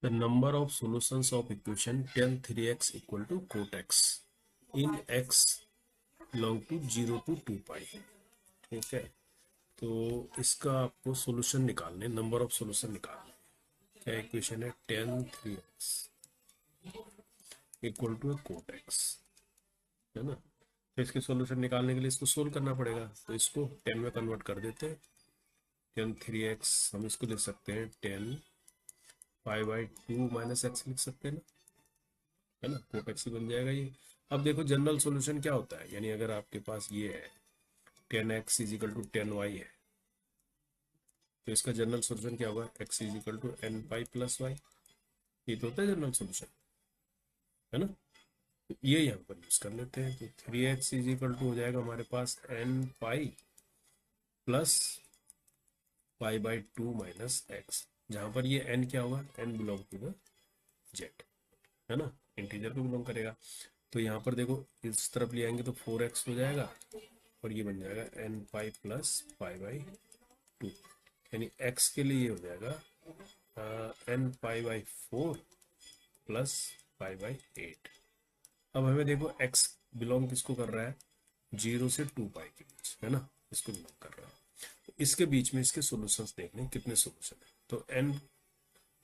The number of solutions of equation tan 3x equal to cot x in x belong to 0 to 2 pi। ठीक है, तो इसका आपको solution निकालने, number of solution निकालने। क्या इक्वेशन है? tan 3x equal to cot x, है ना। तो इसके सॉल्यूशन निकालने के लिए इसको सोल्व करना पड़ेगा, तो इसको 10 में कन्वर्ट कर देते हैं। tan 3x हम इसको लिख सकते हैं tan pi by 2 minus x लिख सकते हैं ना, है ना। कोट एक्स ही बन जाएगा ये। अब देखो जनरल सॉल्यूशन क्या होता है, यानी अगर आपके पास ये है tan x is equal to tan y है, तो इसका जनरल सॉल्यूशन क्या होगा? X is equal to n pi plus y. ये तो होता है जनरल सॉल्यूशन, है ना। तो ये यहाँ पर यूज कर लेते हैं, तो 3x इज इक्वल टू हो जाएगा हमारे पास n pi plus pi by 2 minus x, जहाँ पर ये n क्या होगा? n belong to the Z, है ना, इंटीजर को बिलोंग करेगा। तो यहाँ पर देखो इस तरफ ले आएंगे तो 4x हो जाएगा और ये बन जाएगा n pi plus pi by 2, यानी x के लिए ये हो जाएगा n pi by 4 plus pi by 8। अब हमें देखो x बिलोंग किसको कर रहा है? 0 से 2 पाई के बीच, है ना, इसको बिलोंग कर रहा है। तो इसके बीच में इसके सॉल्यूशंस देख लें कितने सॉल्यूशन है। तो n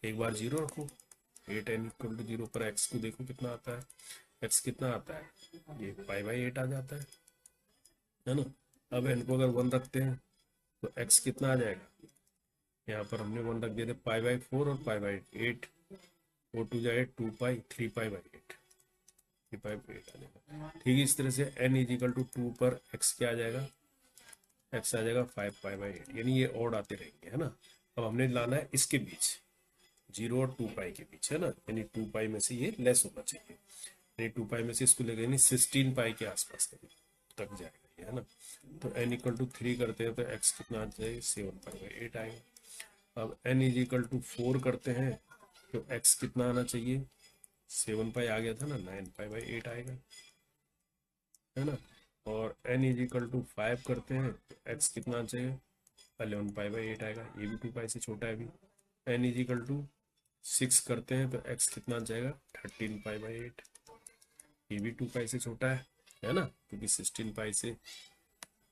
एक बार 0 रखो, 8n इक्वल टू 0 पर x को देखो कितना आता है। x कितना आता है? ये पाई बाई 8 आ जाता है ना। अब n को अगर 1 रखते हैं तो x कितना आ जाएगा? यहाँ पर हमने 1 रख दिया था, पाई बाई 4 और पाई बाई 8, 4 टू जाए 2 पाई, 3 पाई बाई 8, 3 पाई बाई 8 आ जाएगा। ठीक है, इस तरह से n इज इक्वल टू 2 पर x क्या आ जाएगा? x आ जाएगा 5 पाई बाई 8, यानी ये ऑड आते रहेंगे, है ना। अब हमने लाना है इसके बीच, 0 और 2 पाई के बीच, है ना, यानी 2 पाई में से ये लेस होना चाहिए, यानी 2 पाई में से इसको लेकर यानी 16 पाई के आसपास तक जाएगा ये, है ना। तो n इक्वल टू 3 करते हैं तो x कितना आ जाएगा? 7 पाई बाई 8 आएगा। अब n इज इक्वल टू 4 करते हैं तो x कितना आना चाहिए? 7 पाई आ गया था ना, 9 पाई बाई 8 आएगा, है ना। और n इज इक्वल टू 5 करते हैं तो x कितना आना चाहिए? 11 पाई बाई 8 आएगा, ये भी 2 पाई से छोटा है अभी। n इज इक्वल टू 6 करते हैं तो x कितना आ जाएगा? 13 पाई बाई 8, ये भी 2 पाई से छोटा है ना, क्योंकि 16 पाई से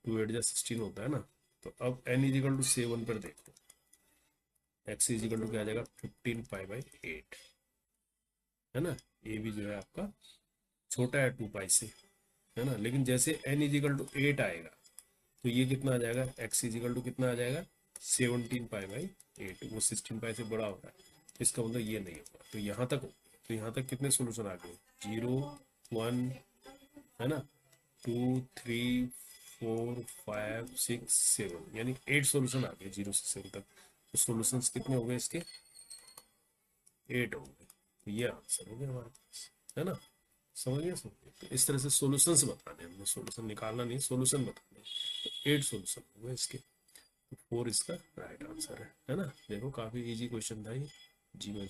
2 8 जा 16 होता है ना। तो अब n इज इक्वल टू 7 पर देखो, x इज इक्वल टू क्या आ जाएगा? 15 पाई बाई 8, है ना। ये भी जो है आपका छोटा है 2 पाई से, है ना। लेकिन जैसे n इज इक्वल टू 8 आएगा तो ये कितना आ जाएगा? x इज इक्वल टू कितना आ जाएगा? 17 पाई बाई 8, वो 16 पाई से बड़ा हो रहा है, इसका मतलब ये नहीं होगा। तो यहाँ तक, तो यहाँ तक कितने सोल्यूशन आ गए? 0 1, है ना, 2 3 4 5 6 7, यानी 8 सॉल्यूशन आ गए 0 से 7 तक। तो सॉल्यूशंस कितने हो गए इसके? 8 हो गए। तो ये आंसर हो गया हमारे पास, है ना। समझ गया, समझ गया। तो इस तरह से सॉल्यूशंस बताने, हमने सॉल्यूशन निकालना नहीं, सॉल्यूशन बताने। तो 8 सॉल्यूशन हो गए इसके, तो 4 इसका राइट आंसर है ना। देखो काफी इजी क्वेश्चन था ये, जी मैं